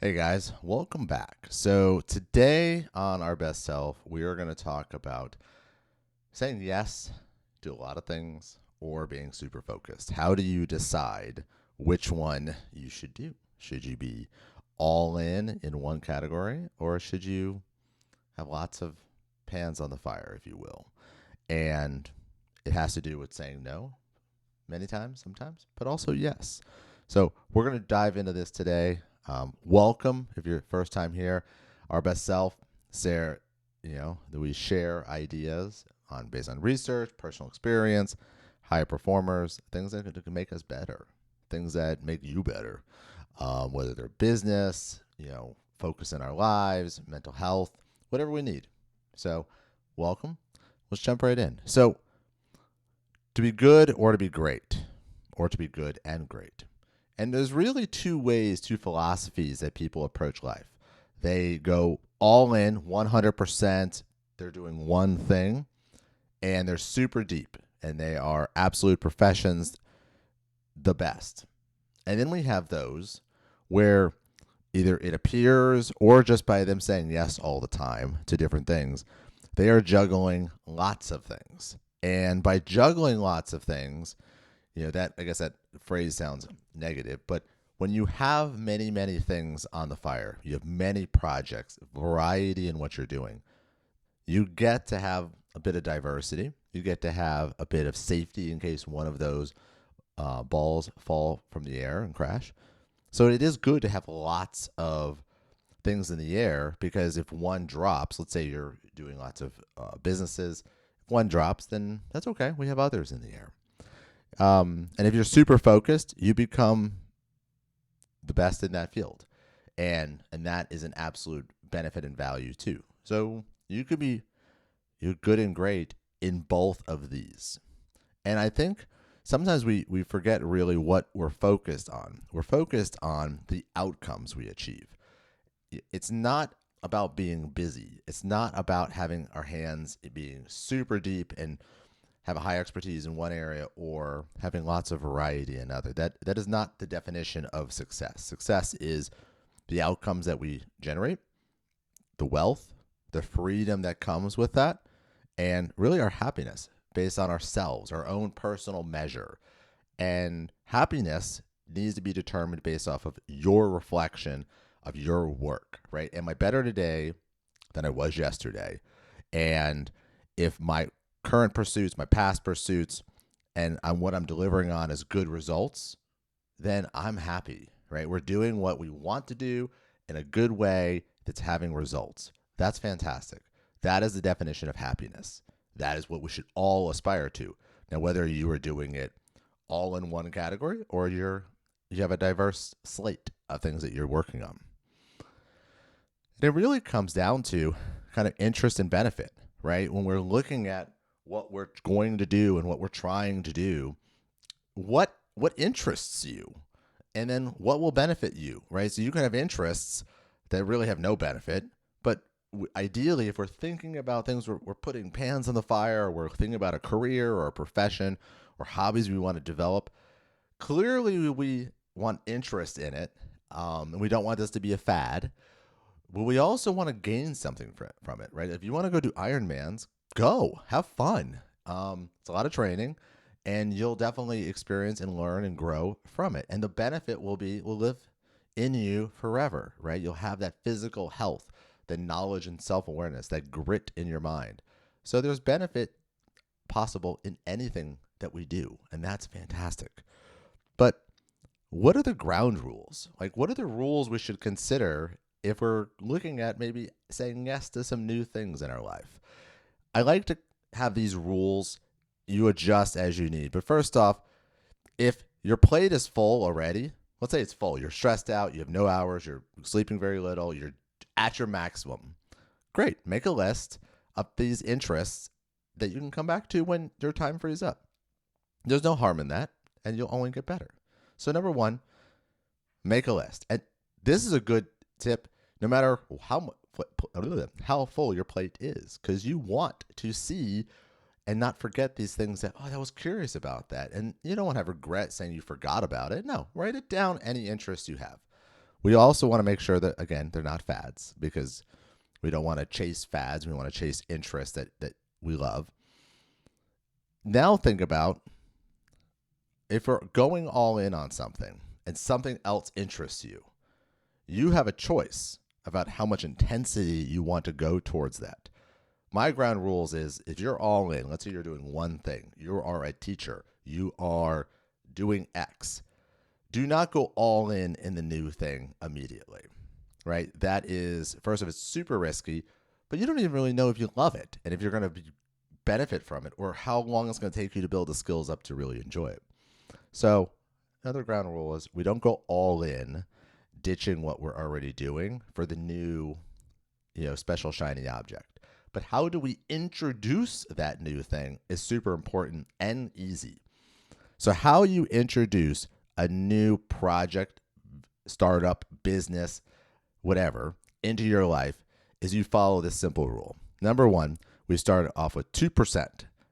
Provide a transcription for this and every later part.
Hey guys, welcome back. So, today on Our Best Self, we are going to talk about saying yes to a lot of things or being super focused. How do you decide which one you should do? Should you be all in one category, or should you have lots of pans on the fire, if you will? And it has to do with saying no many times, sometimes, but also yes. So we're going to dive into this today. Welcome if you're first time here. Our best self, Sarah, that we share ideas on based on research, personal experience, high performers, things that can make us better, things that make you better, whether they're business, focus in our lives, mental health, whatever we need. So, welcome. Let's jump right in. So, to be good or to be great, or to be good and great. And there's really two ways, two philosophies that people approach life. They go all in, 100%. They're doing one thing, and they're super deep, and they are absolute professions, the best. And then we have those where either it appears or just by them saying yes all the time to different things, they are juggling lots of things. And by juggling lots of things, that I guess that phrase sounds negative, but when you have many, many things on the fire, you have many projects, variety in what you're doing, you get to have a bit of diversity. You get to have a bit of safety in case one of those balls fall from the air and crash. So it is good to have lots of things in the air because if one drops, let's say you're doing lots of businesses, if one drops, then that's okay. We have others in the air. And if you're super focused, you become the best in that field. And that is an absolute benefit and value too. So you're good and great in both of these. And I think sometimes we forget really what we're focused on. We're focused on the outcomes we achieve. It's not about being busy. It's not about having our hands being super deep and have a high expertise in one area or having lots of variety in another. That is not the definition of success. Success is the outcomes that we generate, the wealth, the freedom that comes with that, and really our happiness based on ourselves, our own personal measure. And happiness needs to be determined based off of your reflection of your work, right? Am I better today than I was yesterday? And if my current pursuits, my past pursuits, and what I'm delivering on is good results, then I'm happy, right? We're doing what we want to do in a good way that's having results. That's fantastic. That is the definition of happiness. That is what we should all aspire to. Now, whether you are doing it all in one category or you have a diverse slate of things that you're working on. And it really comes down to kind of interest and benefit, right? When we're looking at what we're going to do and what we're trying to do, what interests you, and then what will benefit you, right? So you can have interests that really have no benefit, but ideally, if we're thinking about things, we're putting pans on the fire, or we're thinking about a career or a profession or hobbies we want to develop. Clearly, we want interest in it, and we don't want this to be a fad. But we also want to gain something from it, right? If you want to go do Ironmans, go have fun. It's a lot of training, and you'll definitely experience and learn and grow from it. And the benefit will live in you forever, right? You'll have that physical health, the knowledge and self-awareness, that grit in your mind. So there's benefit possible in anything that we do, and that's fantastic. But what are the ground rules? Like, what are the rules we should consider if we're looking at maybe saying yes to some new things in our life? I like to have these rules. You adjust as you need. But first off, if your plate is full already, let's say it's full, you're stressed out, you have no hours, you're sleeping very little, you're at your maximum. Great. Make a list of these interests that you can come back to when your time frees up. There's no harm in that, and you'll only get better. So, number one, make a list. And this is a good tip no matter how full your plate is, because you want to see and not forget these things that, I was curious about that. And you don't want to have regret saying you forgot about it. No, write it down, any interest you have. We also want to make sure that, again, they're not fads, because we don't want to chase fads. We want to chase interests that we love. Now think about, if we're going all in on something and something else interests you, you have a choice about how much intensity you want to go towards that. My ground rules is, if you're all in, let's say you're doing one thing, you are a teacher, you are doing X, do not go all in the new thing immediately, right? That is, first of all, it's super risky, but you don't even really know if you love it and if you're going to benefit from it, or how long it's going to take you to build the skills up to really enjoy it. So another ground rule is, we don't go all in, ditching what we're already doing for the new, special shiny object. But how do we introduce that new thing is super important and easy. So how you introduce a new project, startup, business, whatever, into your life is you follow this simple rule. Number one, we start off with 2%,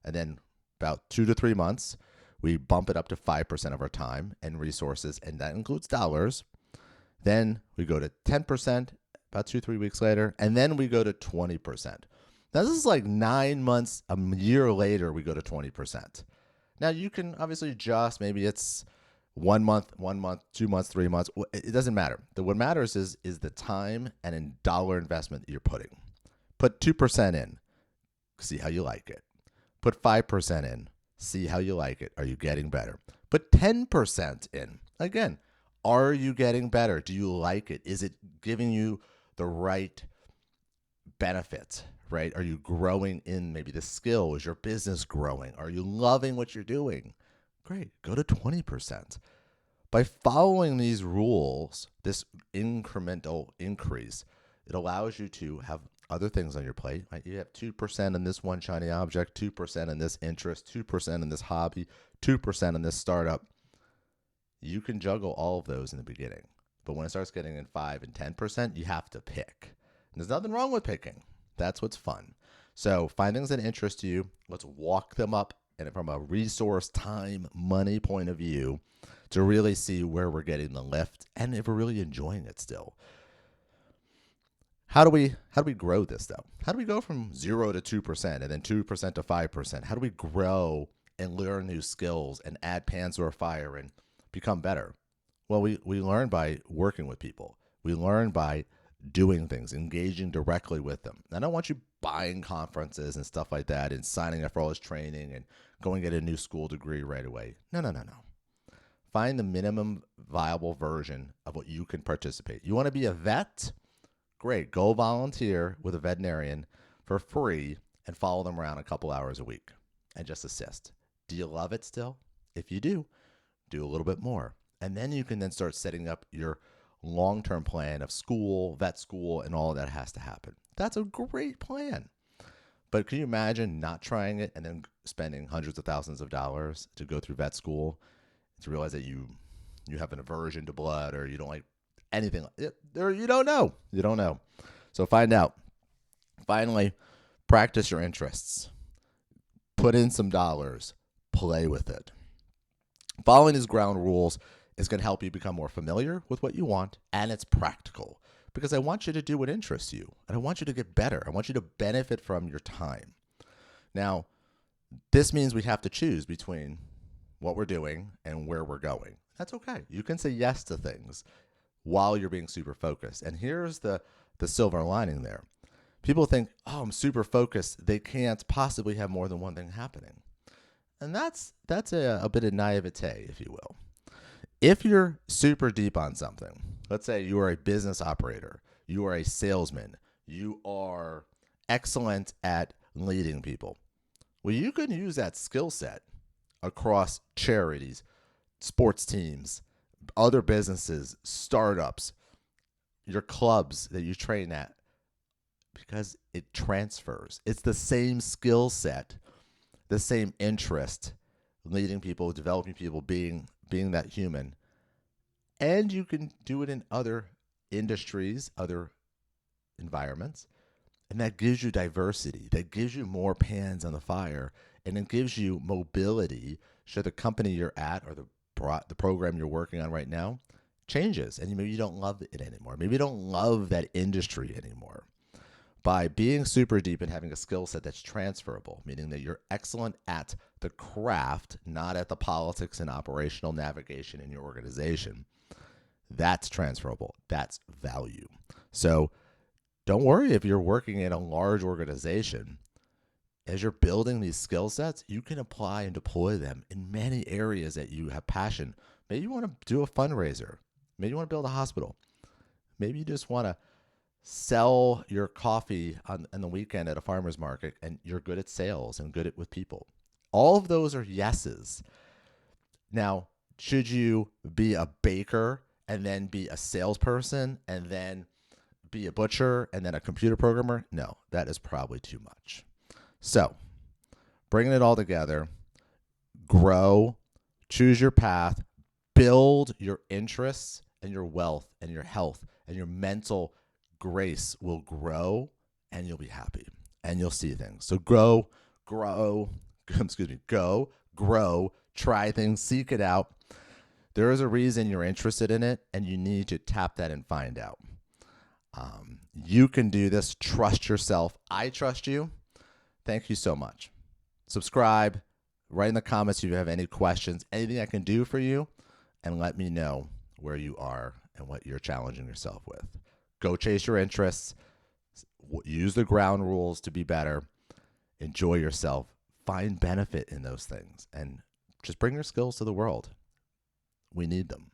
and then about 2 to 3 months, we bump it up to 5% of our time and resources, and that includes dollars. Then we go to 10% about 2-3 weeks later, and then we go to 20%. Now, this is like 9 months, a year later, we go to 20%. Now, you can obviously adjust. Maybe it's 1 month, 2 months, 3 months. It doesn't matter. What matters is the time and in dollar investment that you're putting. Put 2% in. See how you like it. Put 5% in. See how you like it. Are you getting better? Put 10% in. Again, are you getting better? Do you like it? Is it giving you the right benefits, right? Are you growing in maybe the skill? Is your business growing? Are you loving what you're doing? Great. Go to 20%. By following these rules, this incremental increase, it allows you to have other things on your plate. Right? You have 2% in this one shiny object, 2% in this interest, 2% in this hobby, 2% in this startup. You can juggle all of those in the beginning. But when it starts getting in 5 and 10%, you have to pick. And there's nothing wrong with picking. That's what's fun. So find things that interest you. Let's walk them up, and from a resource, time, money point of view, to really see where we're getting the lift and if we're really enjoying it still. How do we grow this, though? How do we go from 0 to 2% and then 2% to 5%? How do we grow and learn new skills and add pans to our fire and become better? Well, we learn by working with people. We learn by doing things, engaging directly with them. I don't want you buying conferences and stuff like that and signing up for all this training and going get a new school degree right away. No. Find the minimum viable version of what you can participate. You want to be a vet? Great. Go volunteer with a veterinarian for free and follow them around a couple hours a week and just assist. Do you love it still? If you do a little bit more. And then you can then start setting up your long-term plan of school, vet school, and all of that has to happen. That's a great plan. But can you imagine not trying it and then spending hundreds of thousands of dollars to go through vet school to realize that you have an aversion to blood, or you don't like anything, or you don't know. You don't know. So find out. Finally, practice your interests. Put in some dollars. Play with it. Following these ground rules is going to help you become more familiar with what you want, and it's practical, because I want you to do what interests you, and I want you to get better. I want you to benefit from your time. Now, this means we have to choose between what we're doing and where we're going. That's okay. You can say yes to things while you're being super focused. And here's the silver lining there. People think, oh, I'm super focused. They can't possibly have more than one thing happening. And that's a bit of naivete, if you will. If you're super deep on something, let's say you are a business operator, you are a salesman, you are excellent at leading people. Well, you can use that skill set across charities, sports teams, other businesses, startups, your clubs that you train at, because it transfers. It's the same skill set, the same interest, leading people, developing people, being that human. And you can do it in other industries, other environments. And that gives you diversity. That gives you more pans on the fire. And it gives you mobility should the company you're at or the program you're working on right now changes and maybe you don't love it anymore. Maybe you don't love that industry anymore. By being super deep and having a skill set that's transferable, meaning that you're excellent at the craft, not at the politics and operational navigation in your organization, that's transferable. That's value. So don't worry if you're working in a large organization. As you're building these skill sets, you can apply and deploy them in many areas that you have passion. Maybe you want to do a fundraiser. Maybe you want to build a hospital. Maybe you just want to sell your coffee on the weekend at a farmer's market and you're good at sales and good at with people. All of those are yeses. Now, should you be a baker and then be a salesperson and then be a butcher and then a computer programmer? No, that is probably too much. So, bringing it all together, grow, choose your path, build your interests and your wealth and your health and your mental grace will grow and you'll be happy and you'll see things. So go, grow, try things, seek it out. There is a reason you're interested in it and you need to tap that and find out. You can do this. Trust yourself. I trust you. Thank you so much. Subscribe, write in the comments if you have any questions, anything I can do for you, and let me know where you are and what you're challenging yourself with. Go chase your interests, use the ground rules to be better, enjoy yourself, find benefit in those things, and just bring your skills to the world. We need them.